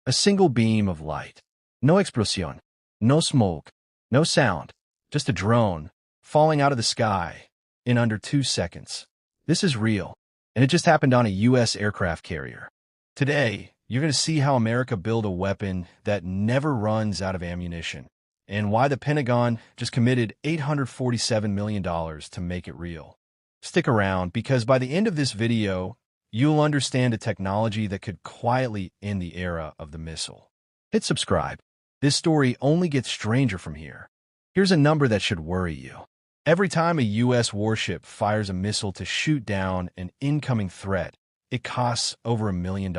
A single beam of light. No explosion. No smoke. No sound. Just a drone falling out of the sky in under 2 seconds. This is real, and it just happened on a U.S. aircraft carrier. Today, you're going to see how America built a weapon that never runs out of ammunition, and why the Pentagon just committed $847 million to make it real. Stick around, because by the end of this video, you'll understand a technology that could quietly end the era of the missile. Hit subscribe. This story only gets stranger from here. Here's a number that should worry you. Every time a U.S. warship fires a missile to shoot down an incoming threat, it costs over $1 million.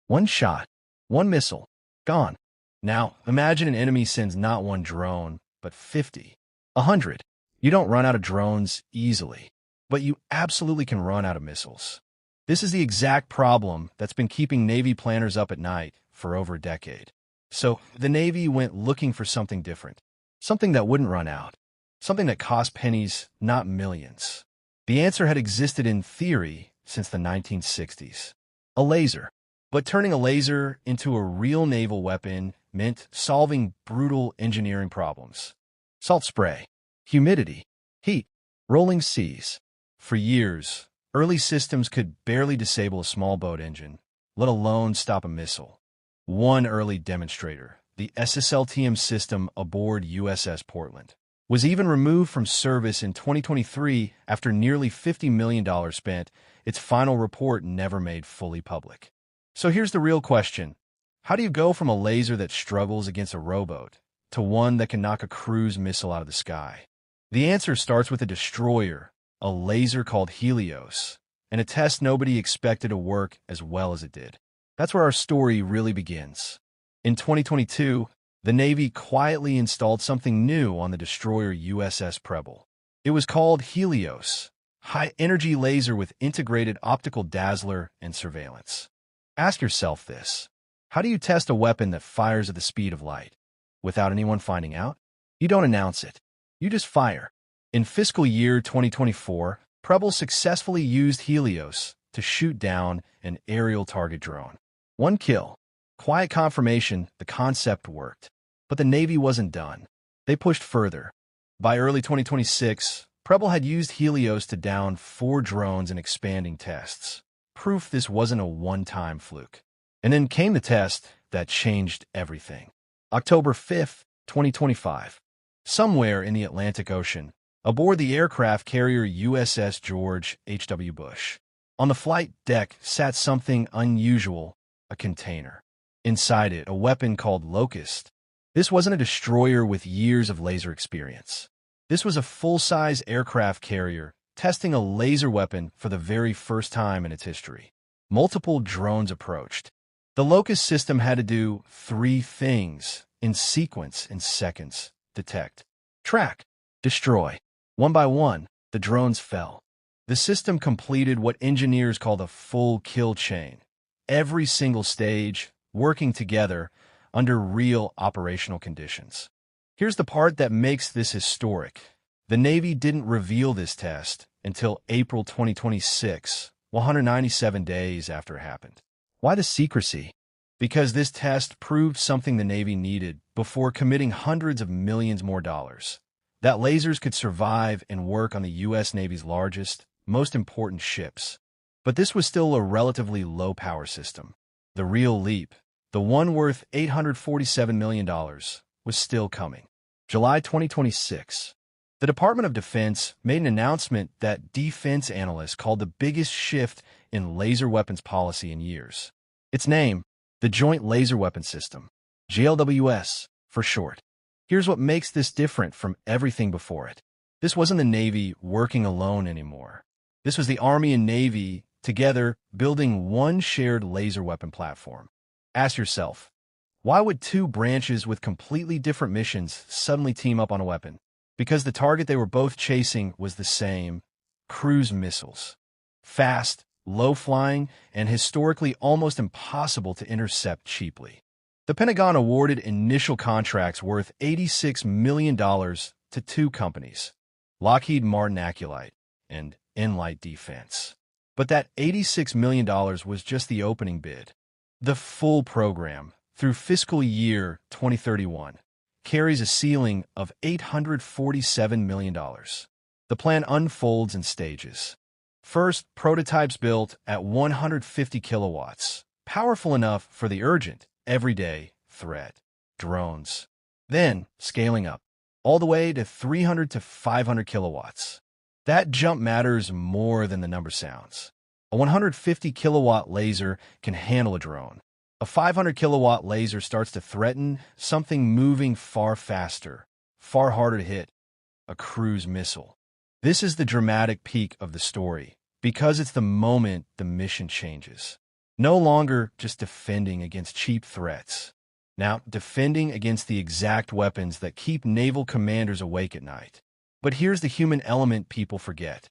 One shot, one missile, gone. Now, imagine an enemy sends not one drone, but 50, 100. You don't run out of drones easily, but you absolutely can run out of missiles. This is the exact problem that's been keeping Navy planners up at night for over a decade. So, the Navy went looking for something different, something that wouldn't run out, something that cost pennies, not millions. The answer had existed in theory since the 1960s. A laser. But turning a laser into a real naval weapon meant solving brutal engineering problems. Salt spray, humidity, heat, rolling seas. For years, early systems could barely disable a small boat engine, let alone stop a missile. One early demonstrator, the SSLTM system aboard USS Portland, was even removed from service in 2023 after nearly $50 million spent. Its final report never made fully public. So here's the real question. How do you go from a laser that struggles against a rowboat to one that can knock a cruise missile out of the sky? The answer starts with a destroyer, a laser called Helios, and a test nobody expected to work as well as it did. That's where our story really begins. In 2022, the Navy quietly installed something new on the destroyer USS Preble. It was called Helios, high-energy laser with integrated optical dazzler and surveillance. Ask yourself this. How do you test a weapon that fires at the speed of light? Without anyone finding out? You don't announce it. You just fire. In fiscal year 2024, Preble successfully used Helios to shoot down an aerial target drone. One kill. Quiet confirmation the concept worked. But the Navy wasn't done. They pushed further. By early 2026, Preble had used Helios to down 4 drones in expanding tests. Proof this wasn't a one-time fluke. And then came the test that changed everything. October 5th, 2025. Somewhere in the Atlantic Ocean, aboard the aircraft carrier USS George H.W. Bush. On the flight deck sat something unusual, a container. Inside it, a weapon called Locust. This wasn't a destroyer with years of laser experience. This was a full-size aircraft carrier testing a laser weapon for the very first time in its history. Multiple drones approached. The Locust system had to do 3 things in sequence in seconds: detect, track, destroy. One by one, the drones fell. The system completed what engineers call the full kill chain. Every single stage working together under real operational conditions. Here's the part that makes this historic. The Navy didn't reveal this test until April 2026, 197 days after it happened. Why the secrecy? Because this test proved something the Navy needed before committing hundreds of millions more dollars. That lasers could survive and work on the U.S. Navy's largest, most important ships. But this was still a relatively low-power system. The real leap, the one worth $847 million, was still coming. July 2026. The Department of Defense made an announcement that defense analysts called the biggest shift in laser weapons policy in years. Its name, the Joint Laser Weapon System, JLWS for short. Here's what makes this different from everything before it. This wasn't the Navy working alone anymore. This was the Army and Navy together building one shared laser weapon platform. Ask yourself, why would 2 branches with completely different missions suddenly team up on a weapon? Because the target they were both chasing was the same: cruise missiles. Fast, low-flying, and historically almost impossible to intercept cheaply. The Pentagon awarded initial contracts worth $86 million to 2 companies, Lockheed Martin Aculite and Enlight Defense. But that $86 million was just the opening bid. The full program, through fiscal year 2031, carries a ceiling of $847 million. The plan unfolds in stages. First, prototypes built at 150 kilowatts, powerful enough for the urgent, everyday threat, drones. Then, scaling up, all the way to 300 to 500 kilowatts. That jump matters more than the number sounds. A 150 kilowatt laser can handle a drone. A 500 kilowatt laser starts to threaten something moving far faster, far harder to hit, a cruise missile. This is the dramatic peak of the story, because it's the moment the mission changes. No longer just defending against cheap threats. Now, defending against the exact weapons that keep naval commanders awake at night. But here's the human element people forget.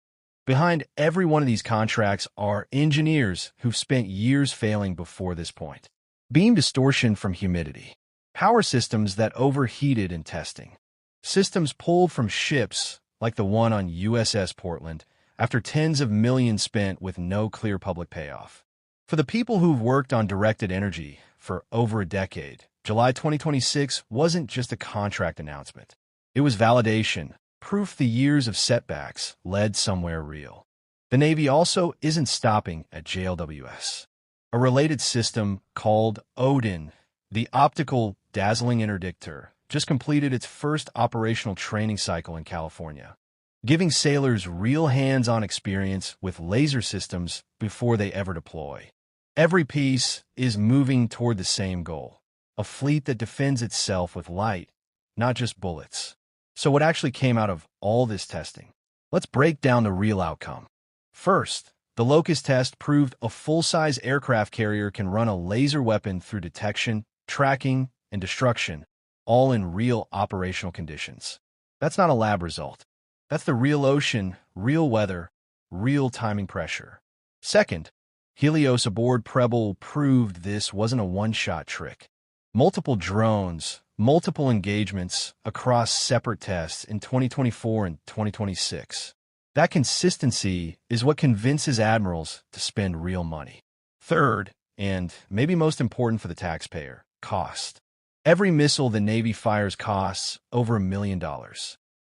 Behind every one of these contracts are engineers who've spent years failing before this point. Beam distortion from humidity. Power systems that overheated in testing. Systems pulled from ships like the one on USS Portland after tens of millions spent with no clear public payoff. For the people who've worked on directed energy for over a decade, July 2026 wasn't just a contract announcement. It was validation, proof the years of setbacks led somewhere real. The Navy also isn't stopping at JLWS. A related system called Odin, the optical dazzling interdictor, just completed its first operational training cycle in California, giving sailors real hands-on experience with laser systems before they ever deploy. Every piece is moving toward the same goal, a fleet that defends itself with light, not just bullets. So what actually came out of all this testing? Let's break down the real outcome. First, the Locust test proved a full-size aircraft carrier can run a laser weapon through detection, tracking, and destruction, all in real operational conditions. That's not a lab result. That's the real ocean, real weather, real timing pressure. Second, Helios aboard Preble proved this wasn't a one-shot trick. Multiple drones, multiple engagements across separate tests in 2024 and 2026. That consistency is what convinces admirals to spend real money. Third, and maybe most important for the taxpayer, cost. Every missile the Navy fires costs over $1 million.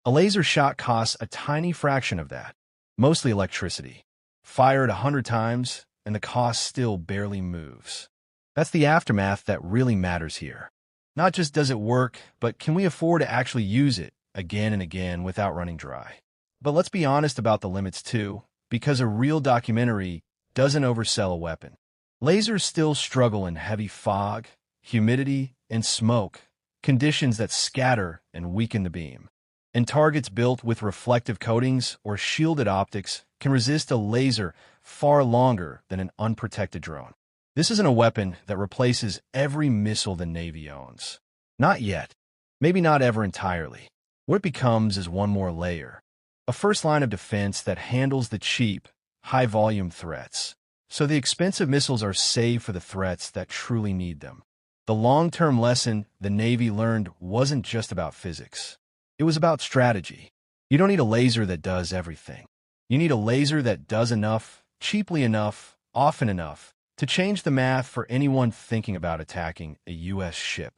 A laser shot costs a tiny fraction of that, mostly electricity. Fire it 100 times, and the cost still barely moves. That's the aftermath that really matters here. Not just does it work, but can we afford to actually use it again and again without running dry? But let's be honest about the limits too, because a real documentary doesn't oversell a weapon. Lasers still struggle in heavy fog, humidity, and smoke, conditions that scatter and weaken the beam. And targets built with reflective coatings or shielded optics can resist a laser far longer than an unprotected drone. This isn't a weapon that replaces every missile the Navy owns. Not yet. Maybe not ever entirely. What it becomes is one more layer. A first line of defense that handles the cheap, high-volume threats. So the expensive missiles are saved for the threats that truly need them. The long-term lesson the Navy learned wasn't just about physics. It was about strategy. You don't need a laser that does everything. You need a laser that does enough, cheaply enough, often enough, to change the math for anyone thinking about attacking a U.S. ship.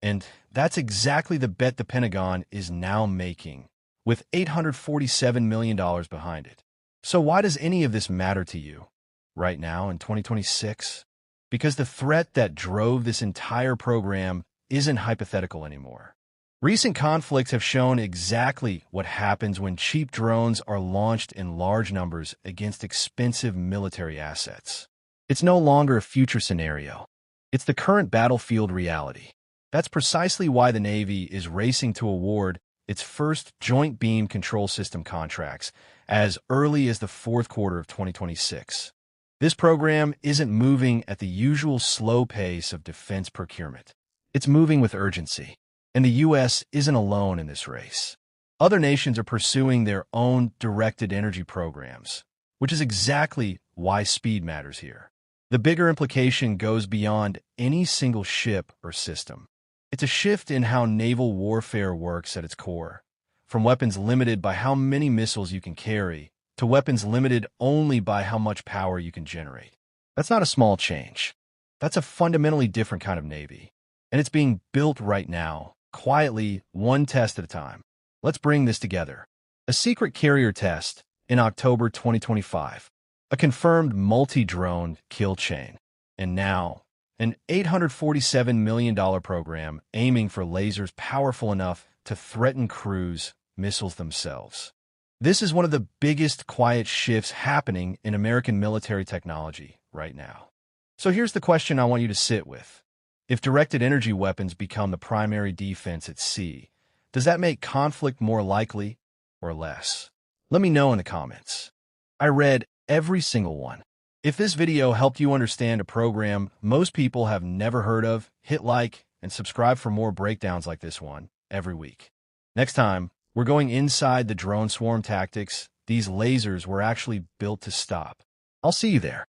And that's exactly the bet the Pentagon is now making, with $847 million behind it. So why does any of this matter to you right now in 2026? Because the threat that drove this entire program isn't hypothetical anymore. Recent conflicts have shown exactly what happens when cheap drones are launched in large numbers against expensive military assets. It's no longer a future scenario. It's the current battlefield reality. That's precisely why the Navy is racing to award its first Joint Beam Control System contracts as early as the fourth quarter of 2026. This program isn't moving at the usual slow pace of defense procurement. It's moving with urgency. And the U.S. isn't alone in this race. Other nations are pursuing their own directed energy programs, which is exactly why speed matters here. The bigger implication goes beyond any single ship or system. It's a shift in how naval warfare works at its core, from weapons limited by how many missiles you can carry to weapons limited only by how much power you can generate. That's not a small change. That's a fundamentally different kind of Navy. And it's being built right now, quietly, one test at a time. Let's bring this together. A secret carrier test in October 2025. A confirmed multi-drone kill chain. And now, an $847 million program aiming for lasers powerful enough to threaten cruise missiles themselves. This is one of the biggest quiet shifts happening in American military technology right now. So here's the question I want you to sit with. If directed energy weapons become the primary defense at sea, does that make conflict more likely or less? Let me know in the comments. I read every single one. If this video helped you understand a program most people have never heard of, hit like and subscribe for more breakdowns like this one every week. Next time, we're going inside the drone swarm tactics these lasers were actually built to stop. I'll see you there.